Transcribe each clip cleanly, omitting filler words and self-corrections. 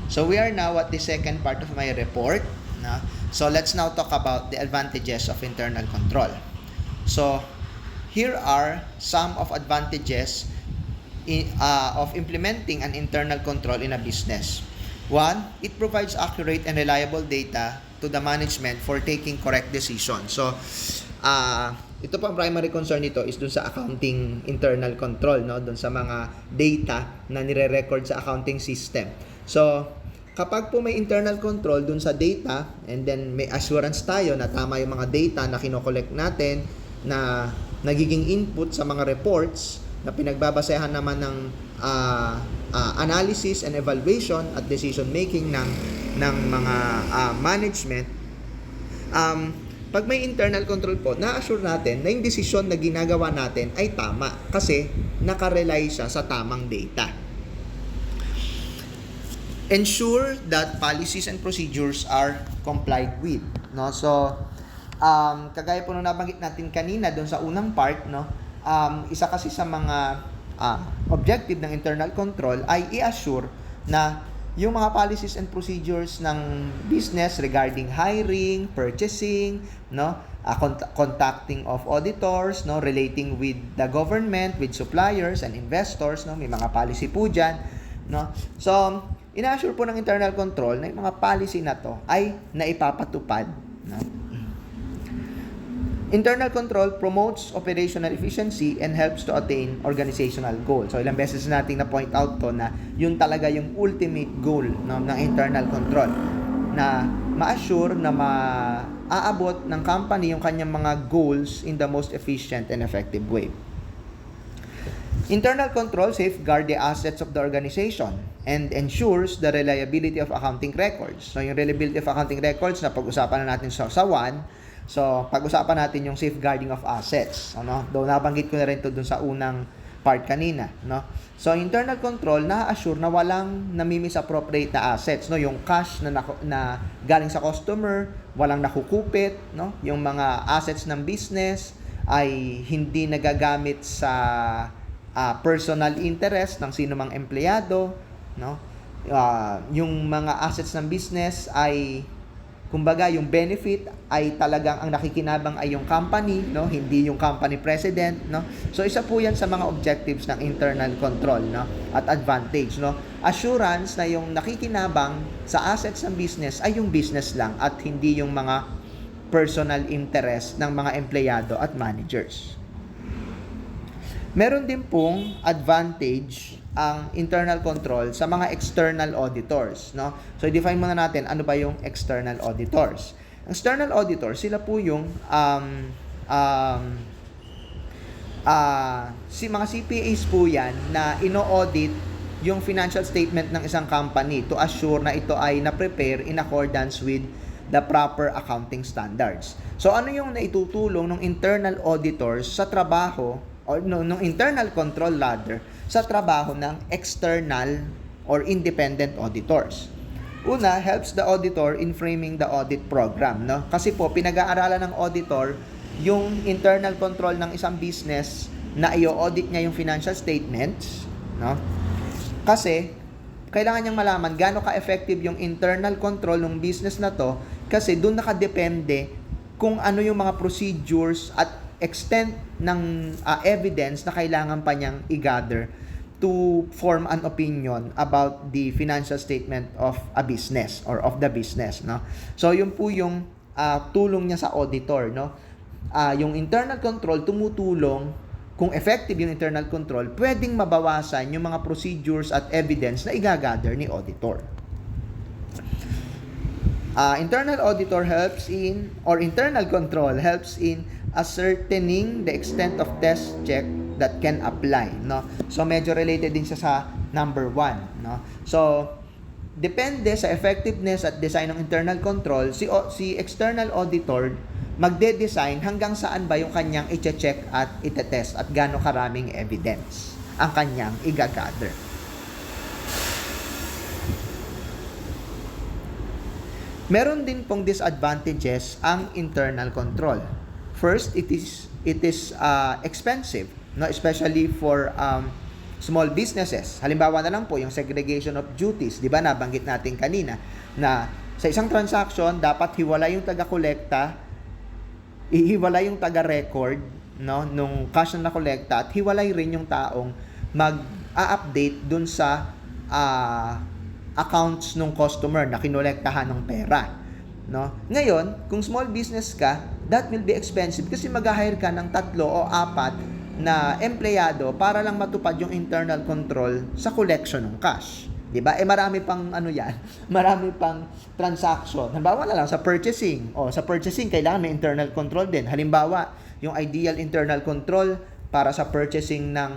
So we are now at the second part of my report. No? So let's now talk about the advantages of internal control. So here are some of advantages of implementing an internal control in a business. One, it provides accurate and reliable data to the management for taking correct decisions. So ito po ang primary concern nito is dun sa accounting internal control, no? Dun sa mga data na nire-record sa accounting system. So, kapag po may internal control dun sa data and then may assurance tayo na tama yung mga data na kinokollect natin na nagiging input sa mga reports na pinagbabasehan naman ng analysis and evaluation at decision making ng mga management, pag may internal control po, na-assure natin na yung desisyon na ginagawa natin ay tama kasi nakarely siya sa tamang data. Ensure that policies and procedures are complied with. No? So, kagaya po nung nabanggit natin kanina doon sa unang part, no? Isa kasi sa mga objective ng internal control ay i-assure na yung mga policies and procedures ng business regarding hiring, purchasing, no, contacting of auditors, no, relating with the government, with suppliers and investors, no, may mga policy po diyan, no. So, ina-assure po ng internal control na yung mga policy na to ay naipapatupad, no. Internal control promotes operational efficiency and helps to attain organizational goals. So, ilang beses natin na-point out to na yun talaga yung ultimate goal, no, ng internal control. Na ma-assure na maaabot ng company yung kanyang mga goals in the most efficient and effective way. Internal control safeguard the assets of the organization and ensures the reliability of accounting records. So, yung reliability of accounting records na pag-usapan na natin sa 1, so, pag-usapan natin yung safeguarding of assets, ano? Though nabanggit ko na rin 'to dun sa unang part kanina, no? So, internal control na-assure na walang nami-misappropriate na assets, no? Yung cash na galing sa customer, walang nakukupit, no? Yung mga assets ng business ay hindi nagagamit sa personal interest ng sino mang empleyado, no? Yung mga assets ng business ay kumbaga, yung benefit ay talagang ang nakikinabang ay yung company, no? Hindi yung company president, no? So, isa po yan sa mga objectives ng internal control, no? At advantage, no? Assurance na yung nakikinabang sa assets ng business ay yung business lang at hindi yung mga personal interest ng mga empleyado at managers. Meron din pong advantage ang internal control sa mga external auditors, no? So, i-define muna natin ano ba yung external auditors. Ang external auditors, sila po yung mga CPAs po yan na ino-audit yung financial statement ng isang company to assure na ito ay na-prepare in accordance with the proper accounting standards. So, ano yung naitutulong ng internal auditors sa trabaho or nung internal control rather sa trabaho ng external or independent auditors? Una, helps the auditor in framing the audit program, no? Kasi po pinag-aaralan ng auditor yung internal control ng isang business na i-audit niya yung financial statements, no? Kasi kailangan niyang malaman gaano ka-effective yung internal control ng business na to kasi doon nakadepende kung ano yung mga procedures at extent ng evidence na kailangan pa niyang i-gather to form an opinion about the financial statement of a business or of the business, no? So, yun po yung tulong niya sa auditor, no? Yung internal control tumutulong kung effective yung internal control, pwedeng mabawasan yung mga procedures at evidence na i-gather ni auditor. Internal auditor helps in, or internal control helps in ascertaining the extent of test check that can apply, no? So, medyo related din siya sa number 1, no? So, depende sa effectiveness at design ng internal control, si external auditor magde-design hanggang saan ba yung kanyang i-check at i-test at gaano karaming evidence ang kanyang i-gather. Meron din pong disadvantages ang internal control. First, it is expensive, no? Especially for small businesses. Halimbawa na lang po yung segregation of duties, 'di ba? Nabanggit natin kanina na sa isang transaction dapat hiwalay yung taga-kolekta, ihiwalay yung taga-record, no, nung cash na nakolekta at hiwalay rin yung taong mag-a-update dun sa accounts ng customer na kinolektahan ng pera, no? Ngayon, kung small business ka, that will be expensive kasi mag-hire ka ng 3 o 4 na empleyado para lang matupad yung internal control sa collection ng cash. 'Di ba? Marami pang yan, marami pang transaction. Halimbawa na lang sa purchasing. Sa purchasing kailangan may internal control din. Halimbawa, yung ideal internal control para sa purchasing ng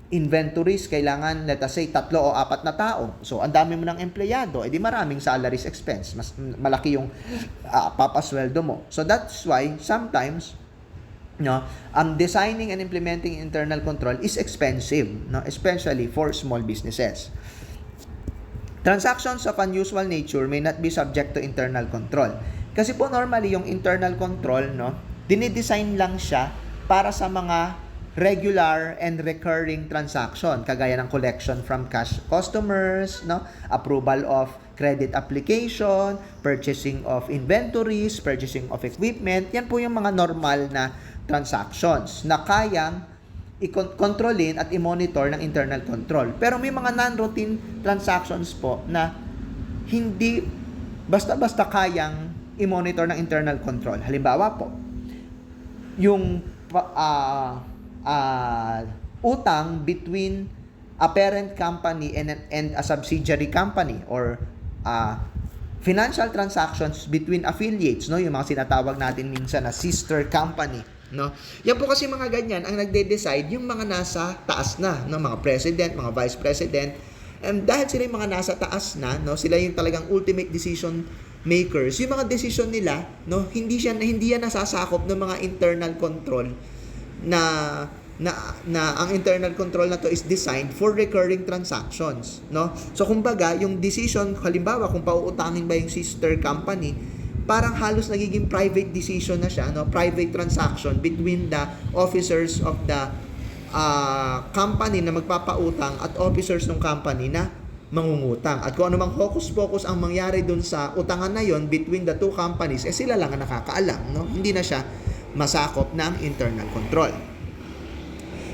inventories, kailangan, let us say, 3 o 4 na tao. So, ang dami mo ng empleyado, edi maraming salaries expense. Mas malaki yung papasweldo mo. So, that's why, sometimes, designing and implementing internal control is expensive, especially for small businesses. Transactions of unusual nature may not be subject to internal control. Kasi po, normally, yung internal control, dinidesign lang siya para sa mga regular and recurring transaction, kagaya ng collection from cash customers, approval of credit application, purchasing of inventories, purchasing of equipment. Yan po yung mga normal na transactions na kayang i-controlin at i-monitor ng internal control. Pero may mga non-routine transactions po na hindi basta-basta kayang i-monitor ng internal control. Halimbawa po, yung utang between a parent company and a subsidiary company, or financial transactions between affiliates, yung mga sinatawag natin minsan na sister company, Yan po kasi mga ganyan ang nagde-decide yung mga nasa taas na, mga president, mga vice president. And dahil sila yung mga nasa taas na, sila yung talagang ultimate decision makers. Yung mga decision nila, hindi yan nasasakop ng mga internal control na ang internal control na to is designed for recurring transactions, So kumbaga, yung decision, halimbawa kung pauutangin ba yung sister company, parang halos nagiging private decision na siya, private transaction between the officers of the company na magpapautang at officers ng company na mangungutang. At kung ano mang hocus-pocus ang mangyari dun sa utangan na yon between the two companies, sila lang ang nakakaalam, Hindi na siya masakop ng internal control.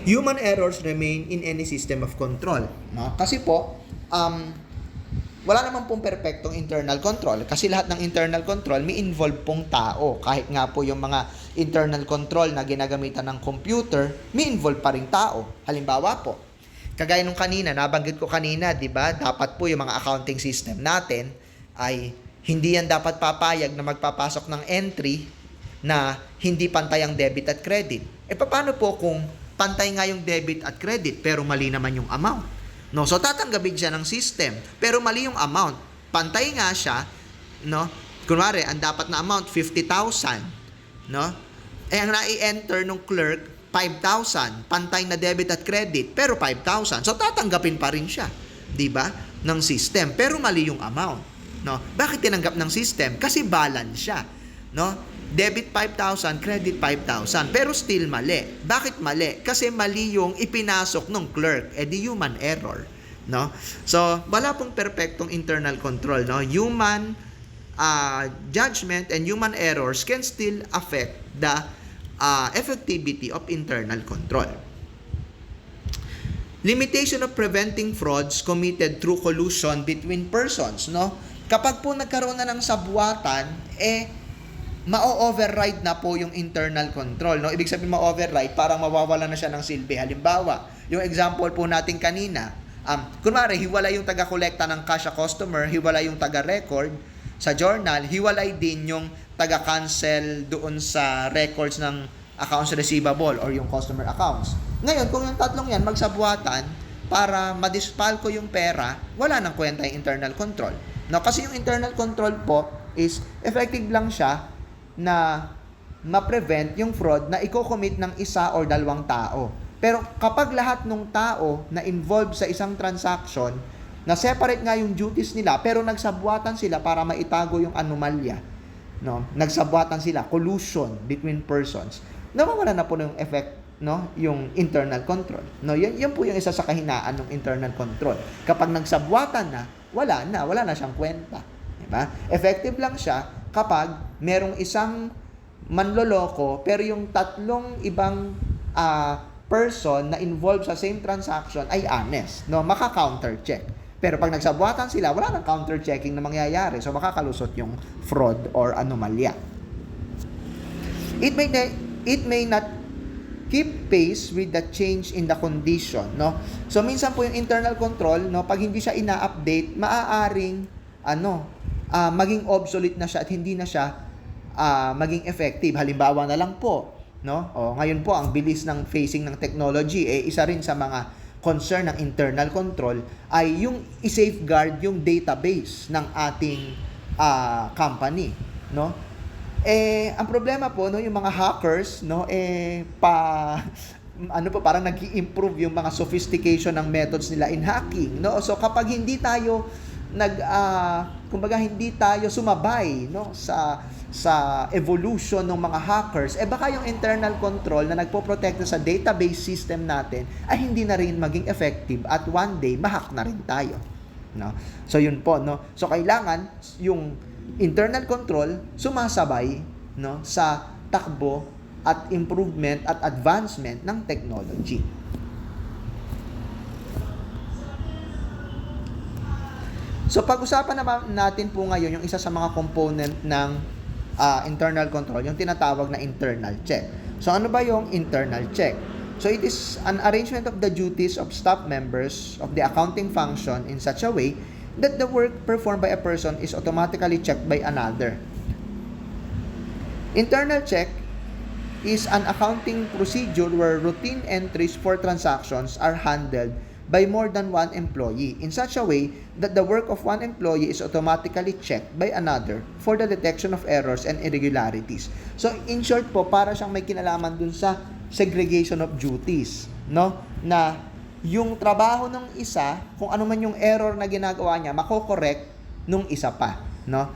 Human errors remain in any system of control, Kasi po, wala naman pong perfectong internal control kasi lahat ng internal control may involve pong tao. Kahit nga po yung mga internal control na ginagamitan ng computer, may involve pa rin tao. Halimbawa po, kagaya nung kanina, nabanggit ko kanina, di ba, dapat po yung mga accounting system natin ay hindi yan dapat papayag na magpapasok ng entry na hindi pantay ang debit at credit. Paano po kung pantay nga yung debit at credit pero mali naman yung amount? So tatanggapin siya ng system pero mali yung amount. Pantay nga siya, Kunwari, ang dapat na amount 50,000, ang nai-enter ng clerk 5,000, pantay na debit at credit pero 5,000. So tatanggapin pa rin siya, 'di ba? Ng system pero mali yung amount, Bakit tinanggap ng system? Kasi balance siya, Debit 5,000, credit 5,000, pero still mali. Bakit mali? Kasi mali yung ipinasok ng clerk, di human error, So, wala pong perfectong internal control, Human judgment and human errors can still affect the effectivity of internal control. Limitation of preventing frauds committed through collusion between persons, Kapag po nagkaroon na ng sabwatan, ma-override na po yung internal control, Ibig sabihin ma-override, parang mawawala na siya ng silbi. Halimbawa, yung example po natin kanina, kunwari, hiwalay yung taga-kolekta ng cash sa customer, hiwalay yung taga-record sa journal, hiwalay din yung taga-cancel doon sa records ng accounts receivable or yung customer accounts. Ngayon, kung yung tatlong yan magsabwatan para madispalko yung pera, wala nang kwenta yung internal control. Kasi yung internal control po is effective lang siya na ma-prevent yung fraud na i-commit ng isa or dalawang tao. Pero kapag lahat ng tao na involved sa isang transaction, na separate nga yung duties nila, pero nagsabwatan sila para maitago yung anomalya, Nagsabwatan sila, collusion between persons, nawawala na po yung effect no, yung internal control. No, yan po yung isa sa kahinaan ng internal control. Kapag nagsabwatan na, wala na siyang kwenta. Diba? Effective lang siya kapag merong isang manloloko pero yung tatlong ibang person na involved sa same transaction ay honest, no, maka-counter check. Pero pag nagsabwatan sila, wala nang counter checking na mangyayari, so makakalusot yung fraud or anomalya. It may not keep pace with the change in the condition, no. So minsan po yung internal control, no, pag hindi siya ina-update, maaaring maging obsolete na siya at hindi na siya maging effective. Halimbawa na lang po, no? Ngayon po ang bilis ng facing ng technology, isa rin sa mga concern ng internal control ay yung i-safeguard yung database ng ating company, no? Ang problema po, no, yung mga hackers, no, parang nag-i-improve yung mga sophistication ng methods nila in hacking, no? So kapag hindi tayo hindi tayo sumabay, no, sa evolution ng mga hackers, baka yung internal control na nagpoprotekta sa database system natin ay hindi na rin maging effective at one day mahack na rin tayo, no? So yun po, no. So kailangan yung internal control sumasabay, no, sa takbo at improvement at advancement ng technology. So pag-usapan naman natin po ngayon yung isa sa mga component ng internal control, yung tinatawag na internal check. So ano ba yung internal check? So it is an arrangement of the duties of staff members of the accounting function in such a way that the work performed by a person is automatically checked by another. Internal check is an accounting procedure where routine entries for transactions are handled by more than one employee in such a way that the work of one employee is automatically checked by another for the detection of errors and irregularities. So in short po, para siyang may kinalaman dun sa segregation of duties, no? Na yung trabaho ng isa, kung ano man yung error na ginagawa niya, mako-correct nung isa pa, no?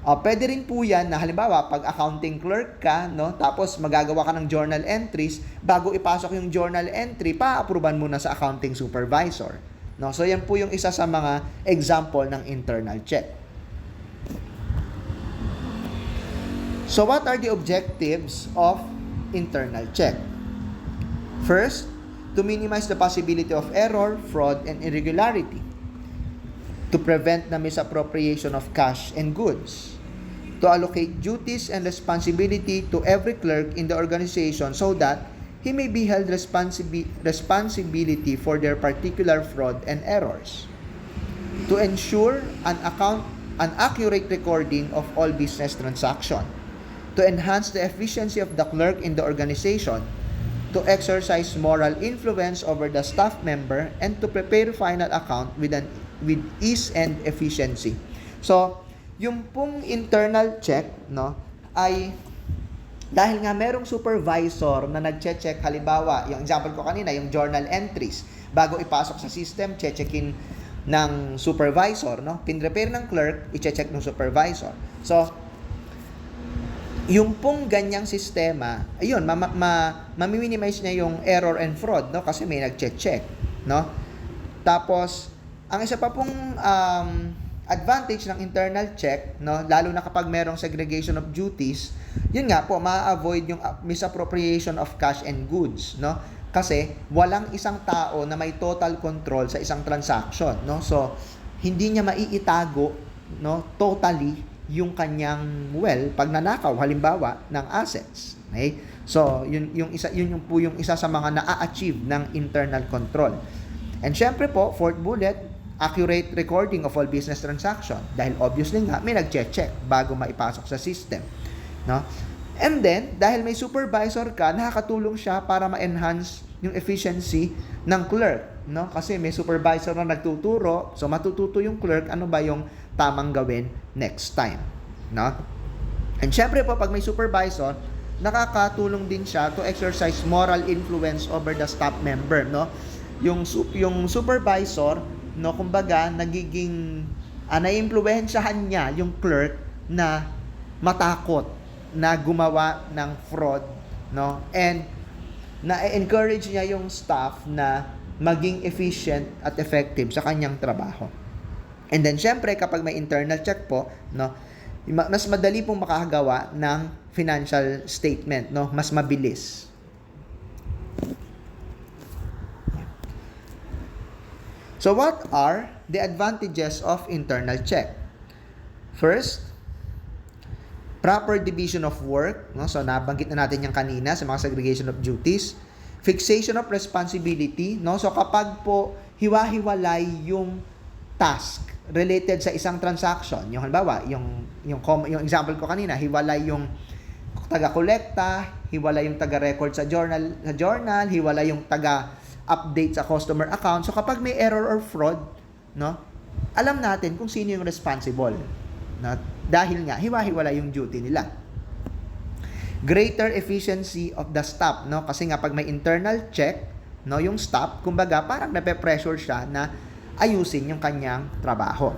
Pwede rin po yan na halimbawa, pag accounting clerk ka, no, tapos magagawa ka ng journal entries, bago ipasok yung journal entry, pa-approvean muna sa accounting supervisor. No? So yan po yung isa sa mga example ng internal check. So what are the objectives of internal check? First, to minimize the possibility of error, fraud, and irregularity. To prevent the misappropriation of cash and goods. To allocate duties and responsibility to every clerk in the organization so that he may be held responsibility for their particular fraud and errors. To ensure an accurate recording of all business transactions. To enhance the efficiency of the clerk in the organization. To exercise moral influence over the staff member and to prepare final account with ease and efficiency. So, yung pong internal check, no, ay dahil nga merong supervisor na nagche-check, halimbawa, yung example ko kanina, yung journal entries, bago ipasok sa system, che-checkin ng supervisor, no? Pin-prepare ng clerk, i-check ng supervisor. So, yung pong ganyang sistema, ayun, mami-minimize niya yung error and fraud, no? Kasi may nagche-check, no? Tapos, ang isa pa pong advantage ng internal check, no, lalo na kapag merong segregation of duties, yun nga po, ma-avoid yung misappropriation of cash and goods, no? Kasi walang isang tao na may total control sa isang transaction, no? So, hindi niya maiitago, no, totally yung kanyang pagnanakaw halimbawa ng assets. Okay? So, yun yung isa sa mga na-achieve ng internal control. And syempre po, fourth bullet, accurate recording of all business transaction. Dahil obviously nga, may nag-check bago maipasok sa system. No? And then, dahil may supervisor ka, nakakatulong siya para ma-enhance yung efficiency ng clerk. No? Kasi may supervisor na nagtuturo, so matututo yung clerk ano ba yung tamang gawin next time. No? And syempre po, pag may supervisor, nakakatulong din siya to exercise moral influence over the staff member. No? Yung supervisor, no, kumbaga nagiging naiimpluwensyahan niya yung clerk na matakot na gumawa ng fraud, no, and na-encourage niya yung staff na maging efficient at effective sa kanyang trabaho. And then, syempre, kapag may internal check po, no, mas madali pong makakagawa ng financial statement, no, mas mabilis. So, what are the advantages of internal check? First, proper division of work, no? So nabanggit na natin yan kanina sa mga segregation of duties. Fixation of responsibility, no? So kapag po hiwa-hiwalay yung task related sa isang transaction, yung halimbawa, yung example ko kanina, hiwalay yung taga-kolekta, hiwalay yung taga-record sa journal, hiwalay yung taga-update sa customer account. So kapag may error or fraud, no? Alam natin kung sino yung responsible. Dahil nga, hiwa-hiwala yung duty nila. Greater efficiency of the staff, no? Kasi nga, pag may internal check, no, yung staff, kumbaga, parang nape-pressure siya na ayusin yung kanyang trabaho.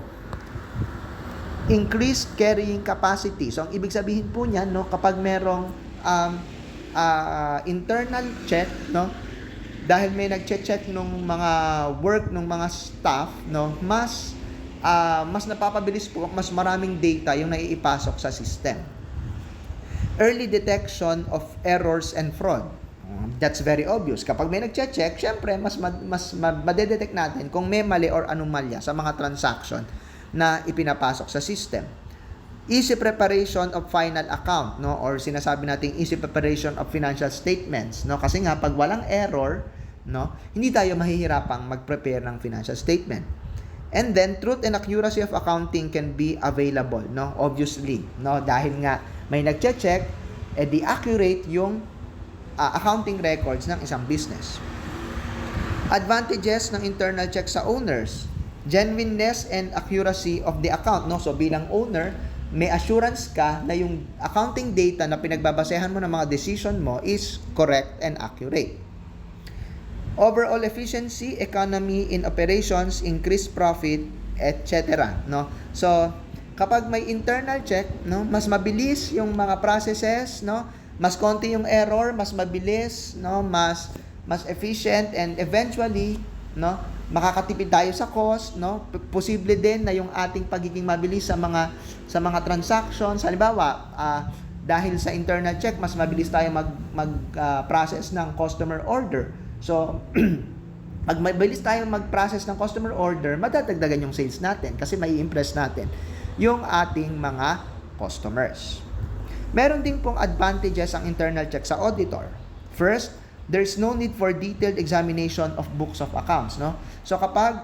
Increased carrying capacity. So, ang ibig sabihin po niyan, no, kapag merong internal check, no, dahil may nag-check nung mga work ng mga staff, no, mas napapabilis po, mas maraming data yung naiipasok sa system. Early detection of errors and fraud. That's very obvious. Kapag may nag-check, syempre, mas madedetect natin kung may mali or anomalya sa mga transaction na ipinapasok sa system. Easy preparation of final account, no? Or sinasabi nating easy preparation of financial statements, no? Kasi nga, pag walang error, no, hindi tayo mahihirapang mag-prepare ng financial statement. And then, truth and accuracy of accounting can be available, no? Obviously, no? Dahil nga may nagche-check, di accurate yung accounting records ng isang business. Advantages ng internal check sa owners. Genuineness and accuracy of the account, no? So, bilang owner, may assurance ka na yung accounting data na pinagbabasehan mo ng mga decision mo is correct and accurate. Overall efficiency, economy in operations, increased profit, etc. No? So, kapag may internal check, no, mas mabilis yung mga processes, no? Mas konti yung error, mas mabilis, no? Mas efficient, and eventually, no, makakatipid tayo sa cost, no? Posible din na yung ating pagiging mabilis sa mga transactions. Halimbawa, dahil sa internal check, mas mabilis tayo mag-process ng customer order. So, pag mabilis tayong mag-process ng customer order, madadagdagan yung sales natin kasi may impress natin yung ating mga customers. Meron din pong advantages ang internal check sa auditor. First, there's no need for detailed examination of books of accounts, no? So, kapag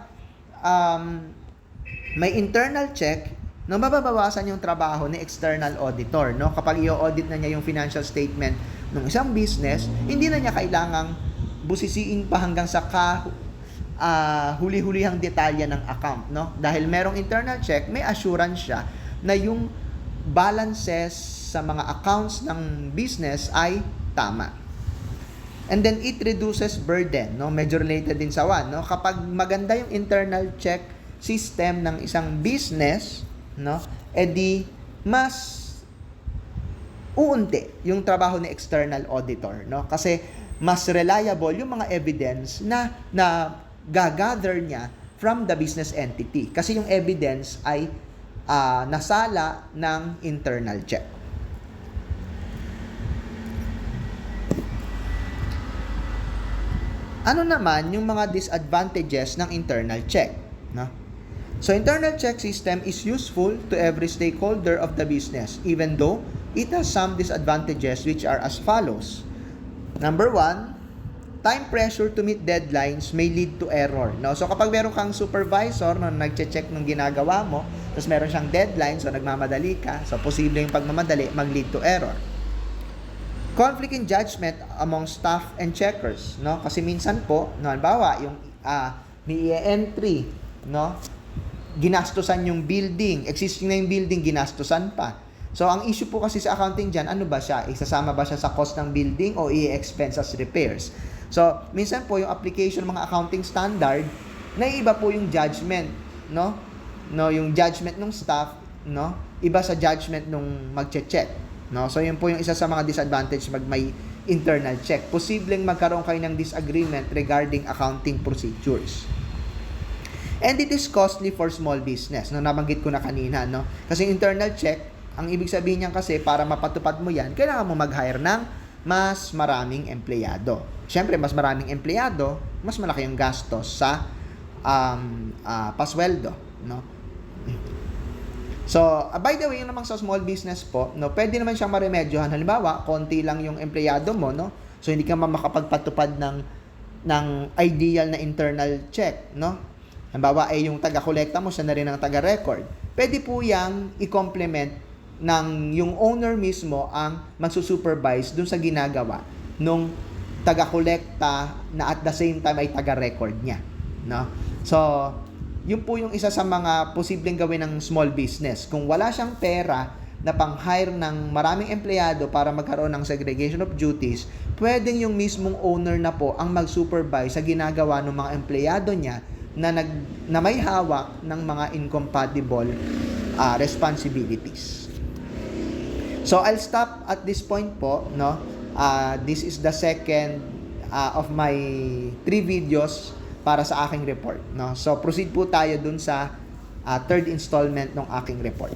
may internal check, no, mababawasan yung trabaho ni external auditor, no? Kapag i-audit na niya yung financial statement ng isang business, hindi na niya kailangang busisiin pa hanggang sa huli-hulihang detalye ng account, no? Dahil merong internal check, may assurance siya na yung balances sa mga accounts ng business ay tama. And then it reduces burden, no? Medyo related din sa one, no? Kapag maganda yung internal check system ng isang business, no? Edi mas uunti yung trabaho ni external auditor, no? Kasi mas reliable yung mga evidence na gagather niya from the business entity. Kasi yung evidence ay nasala ng internal check. Ano naman yung mga disadvantages ng internal check? No? So, internal check system is useful to every stakeholder of the business, even though it has some disadvantages which are as follows. Number 1, time pressure to meet deadlines may lead to error. No? So, kapag meron kang supervisor na nagche-check ng ginagawa mo, tapos meron siyang deadline, so nagmamadali ka, so posible yung pagmamadali mag-lead to error. Conflict in judgment among staff and checkers. No? Kasi minsan po, no, halimbawa, yung may entry, no? Ginastusan yung building, existing na yung building, ginastusan pa. So, ang issue po kasi sa accounting dyan, ano ba siya? Isasama ba siya sa cost ng building o i-expense as repairs? So, minsan po yung application ng mga accounting standard, naiiba po yung judgment, no? No, yung judgment ng staff, no? Iba sa judgment nung magche-check, no? So, yun po yung isa sa mga disadvantage internal check. Posibleng magkaroon kayo ng disagreement regarding accounting procedures. And it is costly for small business. No, nabanggit ko na kanina, no? Kasi internal check, ang ibig sabihin niyan kasi para mapatupad mo yan, kailangan mo mag-hire ng mas maraming empleyado. Siyempre, mas maraming empleyado, mas malaki yung gastos sa pasweldo, no? So, by the way, yung namang sa small business po, no, pwede naman siyang maremedyohan. Halimbawa, konti lang yung empleyado mo, no? So, hindi ka makapagpatupad ng ideal na internal check, no? Halimbawa, yung taga-kolekta mo, siya na rin ang taga-record. Pwede po yang i-complement ng yung owner mismo ang magsusupervise dun sa ginagawa nung taga-kolekta na at the same time ay taga-record niya, no? So, yun po yung isa sa mga posibleng gawin ng small business. Kung wala siyang pera na pang-hire ng maraming empleyado para magkaroon ng segregation of duties, pwedeng yung mismong owner na po ang mag-supervise sa ginagawa ng mga empleyado niya na may hawak ng mga incompatible responsibilities. So, I'll stop at this point po, no? This is the second of my 3 videos para sa aking report, no? So, proceed po tayo dun sa third installment ng aking report.